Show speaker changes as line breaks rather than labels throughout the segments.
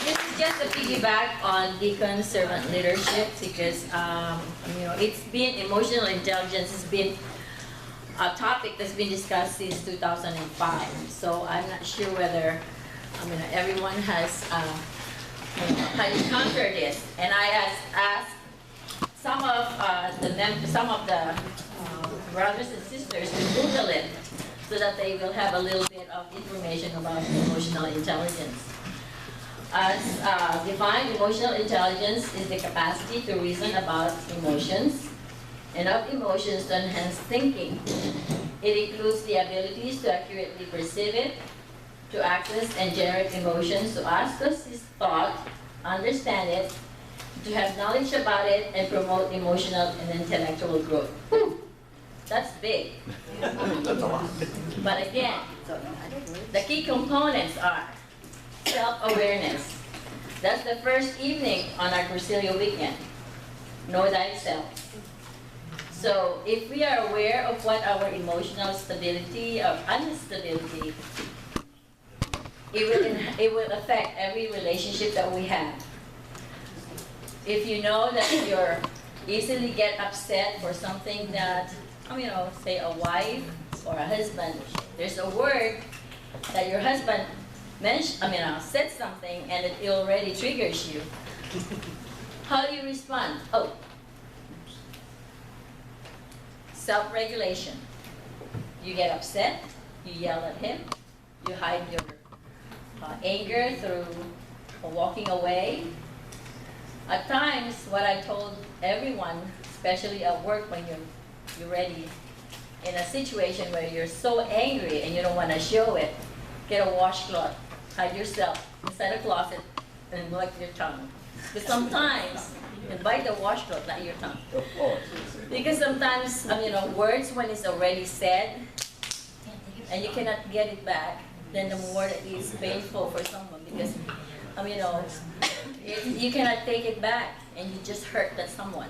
This is just a piggyback on deacon servant leadership because it's been emotional intelligence has been a topic that's been discussed since 2005. So I'm not sure whether everyone has encountered this. And I asked some of the brothers and sisters to Google it so that they will have a little bit of information about emotional intelligence. As defined, emotional intelligence is the capacity to reason about emotions and of emotions to enhance thinking. It includes the abilities to accurately perceive it, to access and generate emotions, to ask us his thought, understand it, to have knowledge about it, and promote emotional and intellectual growth. That's big.
That's a lot.
But again, the key components are self-awareness. That's the first evening on our Cursilio weekend. Know thyself. So if we are aware of what our emotional stability or instability, it will affect every relationship that we have. If you know that you're easily get upset for something that, say a wife or a husband, there's a word that your husband said something and it already triggers you. How do you respond? Oh, self-regulation. You get upset, you yell at him, you hide your anger through walking away. At times, what I told everyone, especially at work when you're ready, in a situation where you're so angry and you don't want to show it, get a washcloth, hide yourself inside a closet, and lick your tongue. Because sometimes, you bite the washcloth, not your tongue. Because sometimes, words when it's already said, and you cannot get it back, then the more that is painful for someone because, you cannot take it back and you just hurt that someone.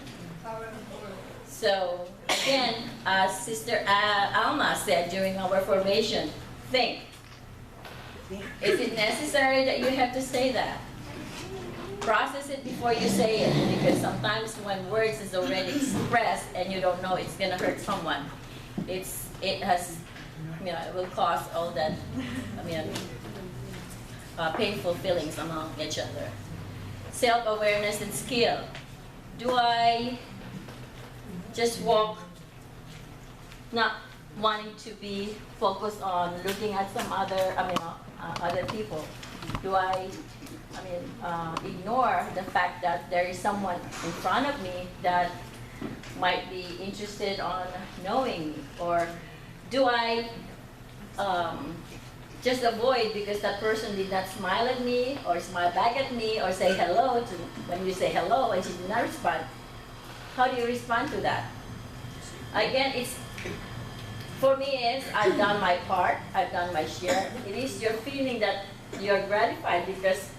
So, again, as Sister Alma said during our formation, think. Is it necessary that you have to say that? Process it before you say it, because sometimes when words is already expressed and you don't know it's gonna hurt someone, it will cause all that, painful feelings among each other. Self-awareness and skill. Do I just walk, not wanting to be focused on looking at some other, other people? Do I ignore the fact that there is someone in front of me that might be interested on knowing me? Or do I just avoid because that person did not smile at me or smile back at me or say hello when you say hello and she did not respond? How do you respond to that? Again, for me I've done my part, I've done my share. It is your feeling that you're gratified because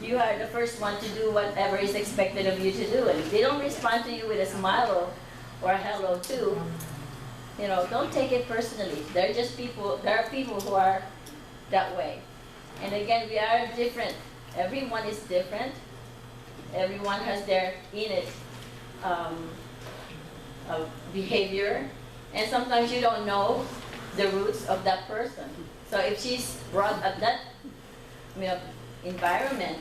you are the first one to do whatever is expected of you to do. And if they don't respond to you with a smile or a hello too, don't take it personally. They're just people. There are people who are that way. And again, we are different. Everyone is different. Everyone has their innate behavior. And sometimes you don't know the roots of that person. So if she's brought up that environment,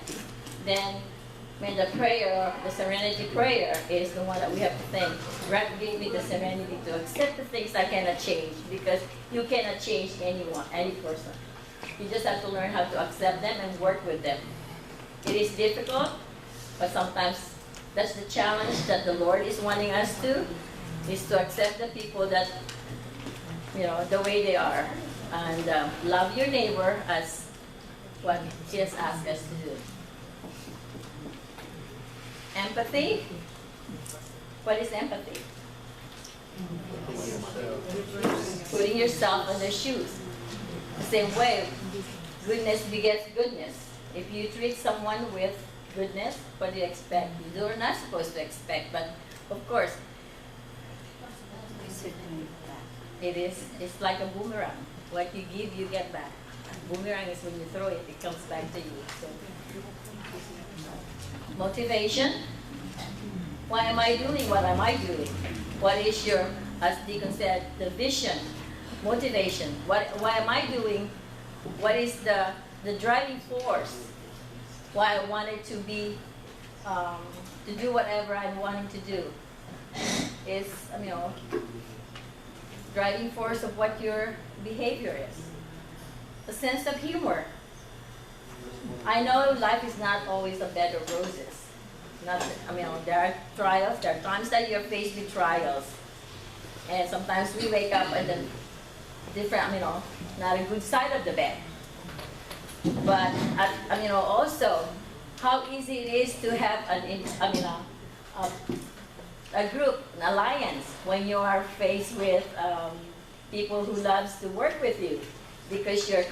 then the prayer, the serenity prayer, is the one that we have to think. God gave me the serenity to accept the things I cannot change, because you cannot change anyone, any person. You just have to learn how to accept them and work with them. It is difficult, but sometimes that's the challenge that the Lord is wanting us to, is to accept the people that, the way they are, and love your neighbor as what He has asked us to do. Empathy. What is empathy? Putting yourself in their shoes. The same way, goodness begets goodness. If you treat someone with goodness, what do you expect? You're not supposed to expect, but of course, it's like a boomerang. What you give, you get back. Boomerang is when you throw it, it comes back to you. So Motivation. Why am I doing what am I doing? What is your, as Deacon said, the vision, motivation? Why am I doing? What is the driving force? Why I wanted to be, to do whatever I'm wanting to do? Is, driving force of what your behavior is. A sense of humor. I know life is not always a bed of roses. There are trials, there are times that you're faced with trials. And sometimes we wake up and then different, not a good side of the bed. But, also, how easy it is to have a group, an alliance, when you are faced with people who loves to work with you, because you're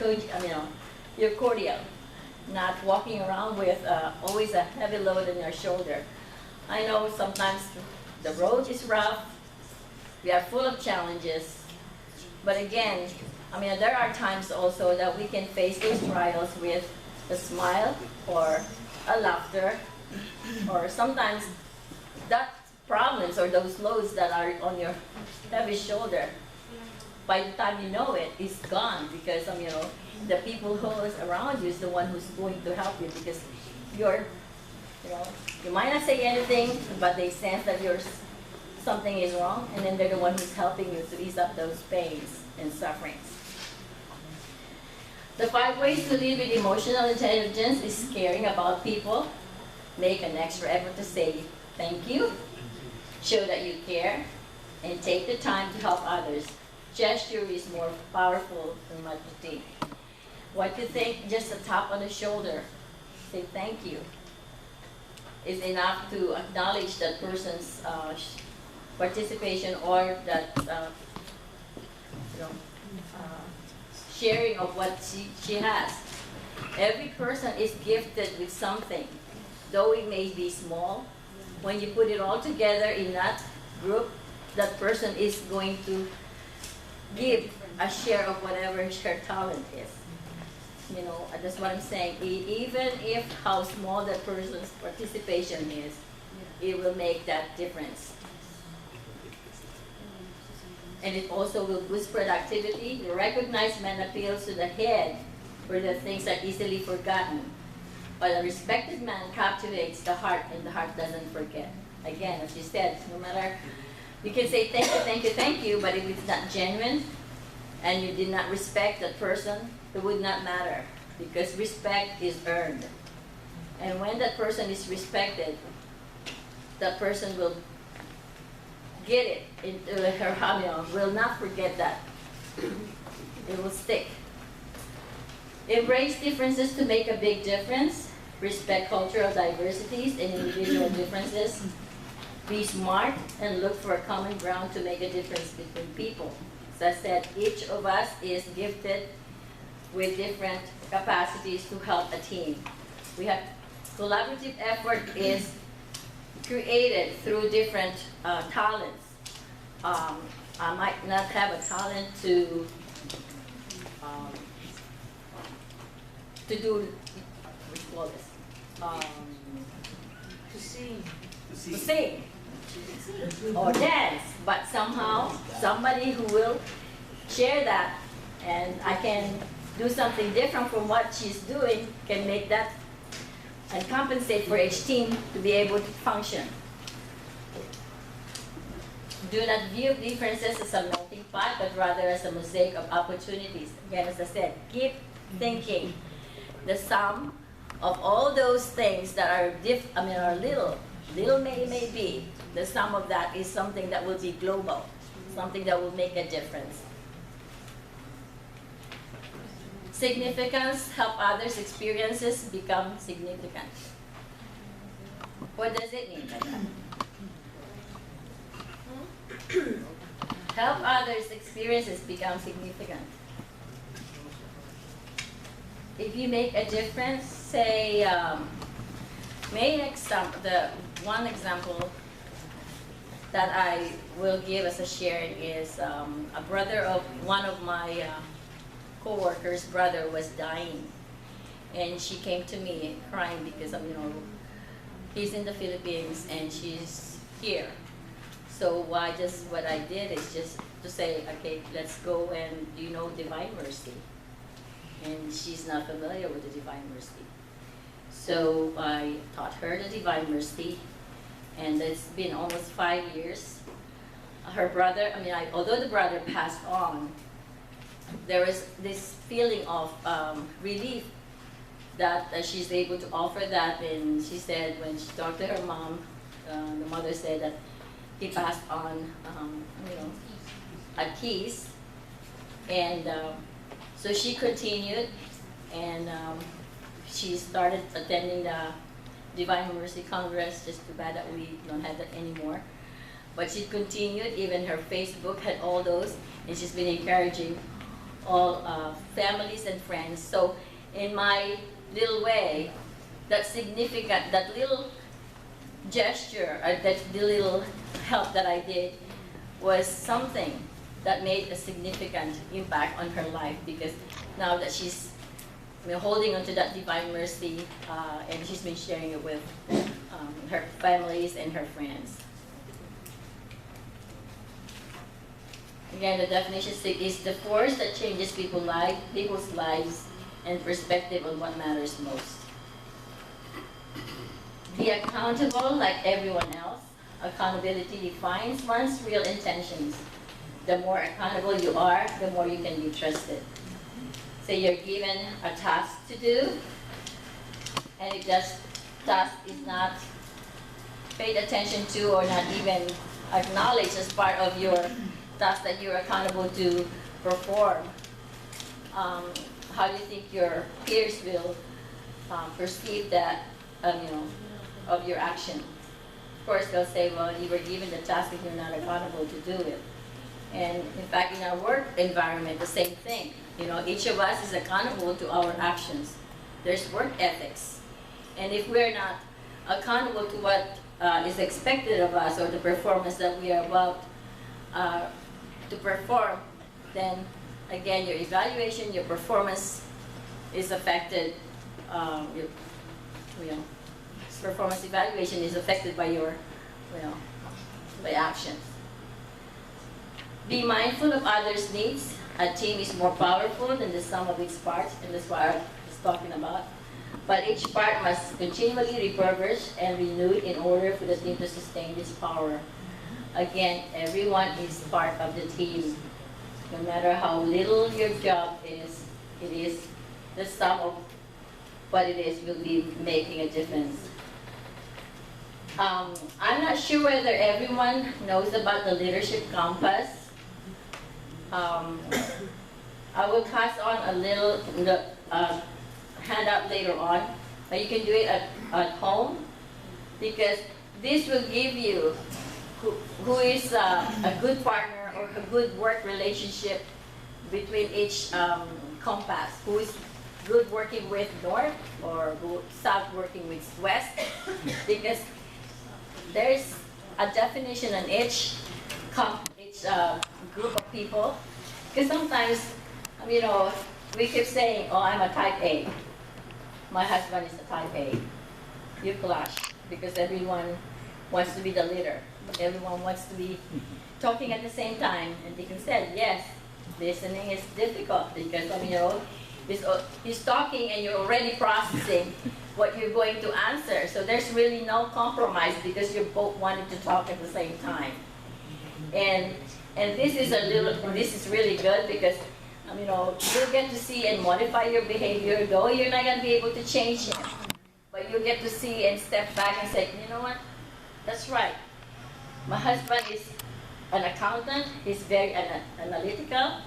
cordial, not walking around with always a heavy load on your shoulder. I know sometimes the road is rough, we are full of challenges, but again, there are times also that we can face those trials with a smile or a laughter, or sometimes that problems or those loads that are on your heavy shoulder, by the time you know it, it's gone, because the people who is around you is the one who's going to help you, because you might not say anything, but they sense that something is wrong, and then they're the one who's helping you to ease up those pains and sufferings. The 5 ways to live with emotional intelligence is caring about people. Make an extra effort to say thank you. Show that you care, and take the time to help others. Gesture is more powerful than what you think. What you think, just a tap on the shoulder, say thank you, is enough to acknowledge that person's participation, or that sharing of what she has. Every person is gifted with something, though it may be small. When you put it all together in that group, that person is going to give a share of whatever her talent is. That's what I'm saying. Even if how small that person's participation is, it will make that difference. And it also will boost productivity. The recognized man appeals to the head, where the things are easily forgotten. But a respected man captivates the heart, and the heart doesn't forget. Again, as you said, no matter, you can say thank you, thank you, thank you, but if it's not genuine, and you did not respect that person, it would not matter, because respect is earned. And when that person is respected, that person will get it into her heart, will not forget that. It will stick. Embrace differences to make a big difference. Respect cultural diversities and individual differences. Be smart and look for a common ground to make a difference between people. As I said, each of us is gifted with different capacities to help a team. We have collaborative effort is created through different talents. I might not have a talent to do, what do you call this? To sing or dance, but somehow somebody who will share that, and I can do something different from what she's doing, can make that and compensate for each team to be able to function. Do not view differences as a melting pot, but rather as a mosaic of opportunities. Again, as I said, keep thinking. The sum of all those things that are little may be, the sum of that is something that will be global, something that will make a difference. Significance, help others' experiences become significant. What does it mean by that? Help others' experiences become significant. If you make a difference, say, one example that I will give as a sharing is a brother of one of my co-workers' brother was dying, and she came to me crying because he's in the Philippines and she's here. So what I did is just to say, okay, let's go and do you know Divine Mercy? And she's not familiar with the Divine Mercy. So I taught her the Divine Mercy, and it's been almost 5 years. Her brother, although the brother passed on, there was this feeling of relief that she's able to offer that. And she said when she talked to her mom, the mother said that he passed on, a keys, and so she continued, and she started attending the Divine Mercy Congress. Just too bad that we don't have that anymore. But she continued, even her Facebook had all those, and she's been encouraging all families and friends. So in my little way, that significant, that little gesture, that the little help that I did was something that made a significant impact on her life, because now that she's holding on to that Divine Mercy, and she's been sharing it with her families and her friends. Again, the definition is the force that changes people's lives and perspective on what matters most. Be accountable like everyone else. Accountability defines one's real intentions. The more accountable you are, the more you can be trusted. So you're given a task to do, and if that task is not paid attention to or not even acknowledged as part of your task that you're accountable to perform, how do you think your peers will perceive that, of your action? Of course, they'll say, well, you were given the task and you're not accountable to do it. And in fact, in our work environment, the same thing. Each of us is accountable to our actions. There's work ethics. And if we're not accountable to what is expected of us, or the performance that we are about to perform, then again, your evaluation, your performance is affected. Performance evaluation is affected by your, by actions. Be mindful of others' needs. A team is more powerful than the sum of its parts, and that's what I was talking about. But each part must continually be refurbished and renewed in order for the team to sustain its power. Again, everyone is part of the team. No matter how little your job is, it is the sum of what it is will be making a difference. I'm not sure whether everyone knows about the leadership compass. I will pass on a little handout later on, but you can do it at home, because this will give you who is a good partner or a good work relationship between each compass. Who is good working with north, or south working with west, because there's a definition on each group of people. Because sometimes, we keep saying, oh, I'm a type A. My husband is a type A. You clash, because everyone wants to be the leader. Everyone wants to be talking at the same time. And Deacon said, yes, listening is difficult, because he's talking and you're already processing what you're going to answer. So there's really no compromise, because you both wanted to talk at the same time. And this is really good, because you'll get to see and modify your behavior, though you're not going to be able to change him. But you'll get to see and step back and say, you know what, that's right. My husband is an accountant, he's very analytical.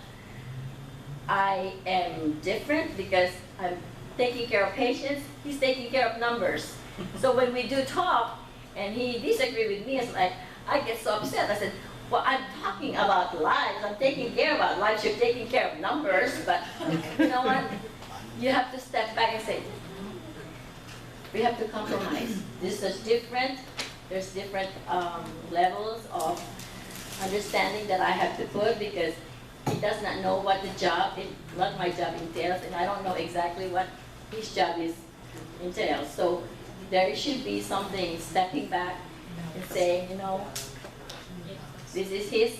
I am different because I'm taking care of patients, he's taking care of numbers. So when we do talk, and he disagrees with me, it's like, I get so upset. I said, well, I'm talking about lives, I'm taking care about lives, you're taking care of numbers, but you know what? You have to step back and say, we have to compromise. This is different, there's different levels of understanding that I have to put, because he does not know what what my job entails, and I don't know exactly what his job entails. So there should be something stepping back and saying, you know, this is his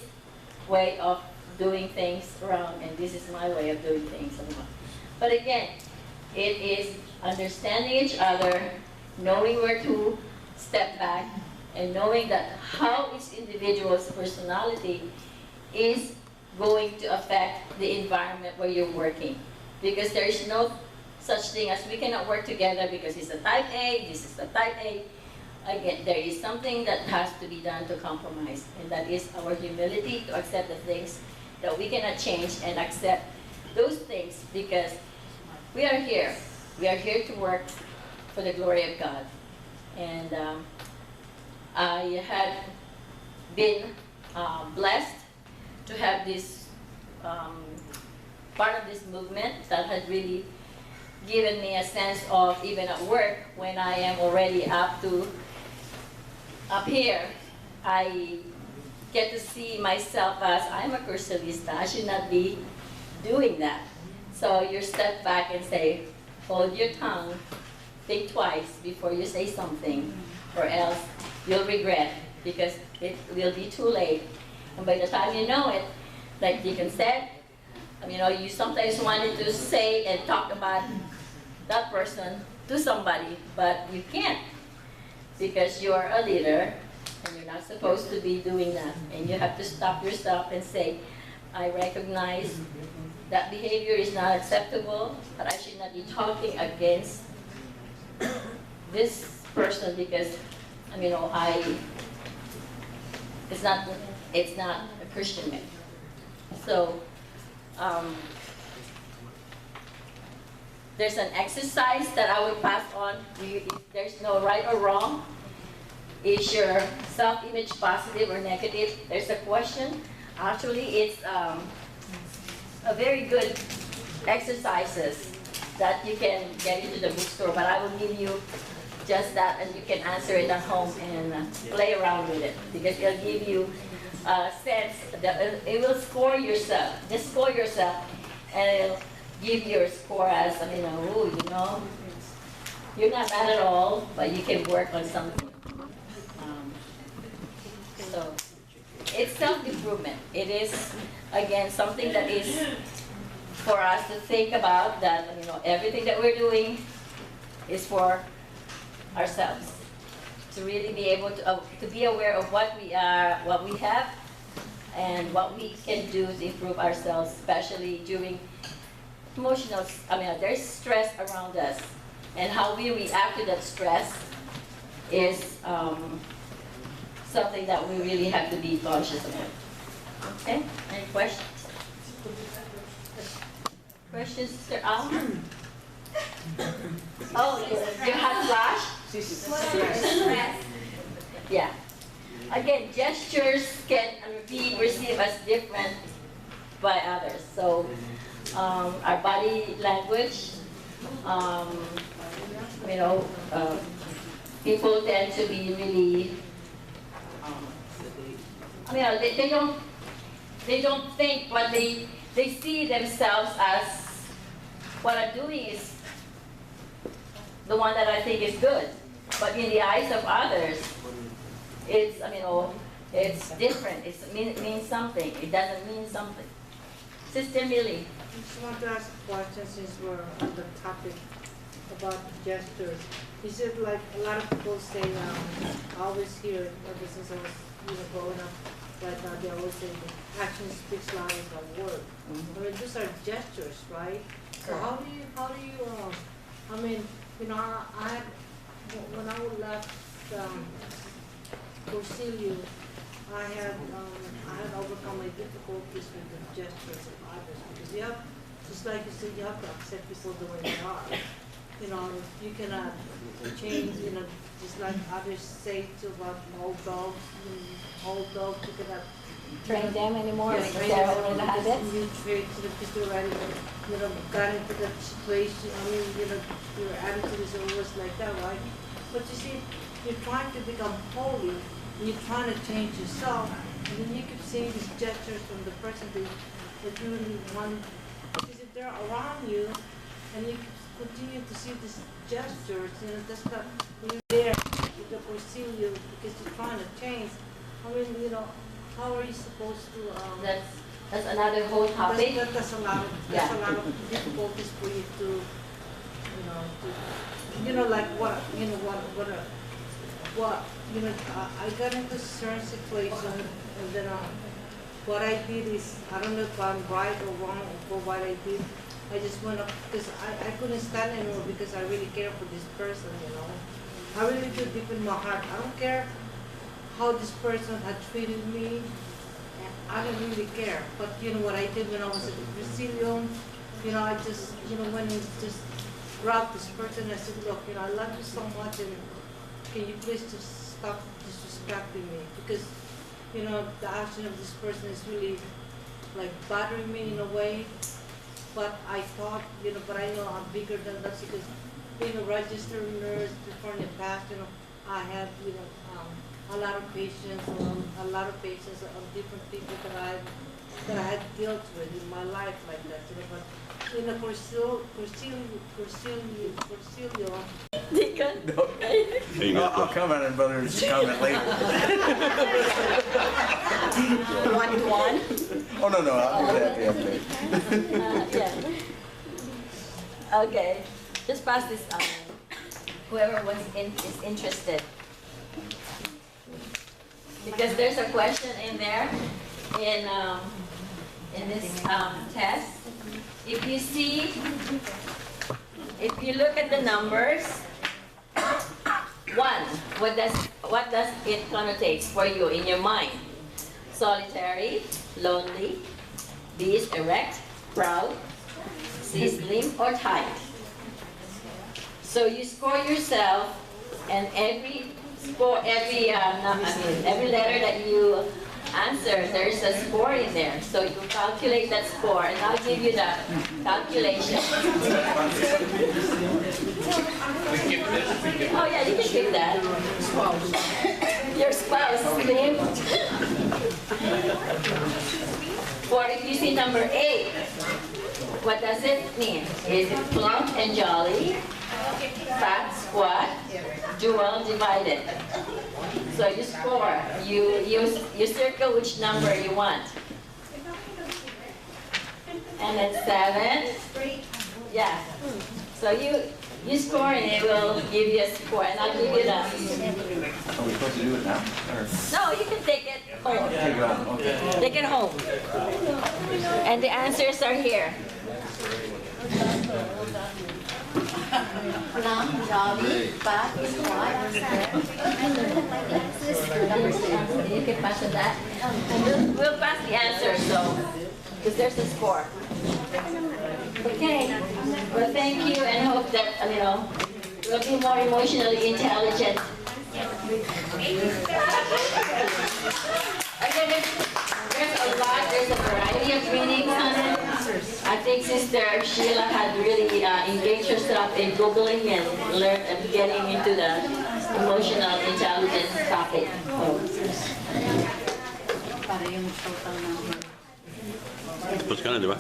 way of doing things around, and this is my way of doing things around. But again, it is understanding each other, knowing where to step back, and knowing that how each individual's personality is going to affect the environment where you're working. Because there is no such thing as we cannot work together because he's a type A, this is a type A. Again, there is something that has to be done to compromise, and that is our humility to accept the things that we cannot change and accept those things because we are here. We are here to work for the glory of God. And I had been blessed to have this part of this movement that had really given me a sense of, even at work, when I am already up here, I get to see myself as, I'm a Cursilista, I should not be doing that. So you step back and say, hold your tongue, think twice before you say something, or else you'll regret, because it will be too late. And by the time you know it, like Deacon said, you know, you sometimes wanted to say and talk about that person to somebody, but you can't, because you are a leader, and you're not supposed to be doing that. And you have to stop yourself and say, I recognize that behavior is not acceptable, but I should not be talking against this person because, you know, it's not a Christian man. So there's an exercise that I would pass on. There's no right or wrong. Is your self-image positive or negative? There's a question. Actually, it's a very good exercises that you can get into the bookstore, but I will give you just that, and you can answer it at home and play around with it, because it'll give you a sense that it will score yourself. Just score yourself, and it'll give your score as, you know, you're not bad at all, but you can work on something. So it's self-improvement. It is, again, something that is for us to think about, that, you know, everything that we're doing is for ourselves, to really be able to be aware of what we are, what we have, and what we can do to improve ourselves, especially during emotional, there's stress around us, and how we react to that stress is something that we really have to be conscious about. Okay, any questions? Questions, Sister Al? Oh, you had flash? Yeah. Again, gestures can be received as different by others. So our body language, people tend to be really, they don't think what they see themselves as, what I'm doing is the one that I think is good. But in the eyes of others, it's, it's different. It means something. It doesn't mean something. Sister Millie.
I just want to ask a question since we're on the topic about gestures. Is it like a lot of people say, I always hear, ever since I was growing up, right now they always say action speaks louder than words.
Mm-hmm.
These are gestures, right? So how do you, when I left Corsilio, I had overcome my difficulties with the gestures of others, because you have, just like you said, you have to accept people the way they are. You cannot change, just like others say too about old dogs, you cannot
train them anymore.
Yes, train them anymore. You train to the people already, got into that situation. Your attitude is always like that, right? But you see, you're trying to become holy, and you're trying to change yourself, and then you keep seeing these gestures from the person that you really want. Because if they're around you, and you continue to see these gestures, you know, that's not, you're there with the procedure because you're trying to change. I mean, you know, how are you supposed to,
That's another whole topic.
that's a lot of, difficulties for you to, you know, like what, you know, you know, I got into a certain situation and then, what I did is, I don't know if I'm right or wrong for what I did. I just went up, because I couldn't stand anymore because I really care for this person, you know. I really do deep in my heart. I don't care how this person had treated me. I don't really care. But you know what I did when I was at the Brazilian, you know, I just, you know, when I just grabbed this person, I said, look, you know, I love you so much and can you please just stop disrespecting me? Because you know, the action of this person is really like bothering me in a way. But I thought, you know, but I know I'm bigger than that because being a registered nurse before in the past, you know, I have, you know, a lot of patients of different people that I had dealt with in my life like that, you know. But you know,
Deacon? I'll comment on brother's comment later.
One-to-one?
Oh, no, I'll do that
Yeah. Okay, just pass this on. Whoever is interested. Because there's a question in there, in this test. If you look at the numbers, 1, what does it connotate for you in your mind? Solitary, lonely, B is erect, proud, C is slim or tight. So you score yourself, and every letter that you answer, there's a score in there. So you calculate that score, and I'll give you the calculation. Oh yeah, you can keep that. Your spouse, slim. For if you see number 8, what does it mean? Is it plump and jolly, fat, squat, dual, divided? So you score. You circle which number you want. And then 7. Yeah. So you score and it will give you a score. And I'll give you the.
Are we supposed to do it now? Or?
No, you can take it home.
Take it home, okay.
Take it home. And the answers are here. Plump, jolly, fat, squat. You can pass on that. And we'll pass the answer, so, because there's a score. Okay. Well, thank you, and hope that, you know, we'll be more emotionally intelligent. Again, there's a lot, there's a variety of readings on it. I think Sister Sheila had really engaged herself in Googling and getting into the emotional intelligence topic.
Pues, ¿qué, di ba?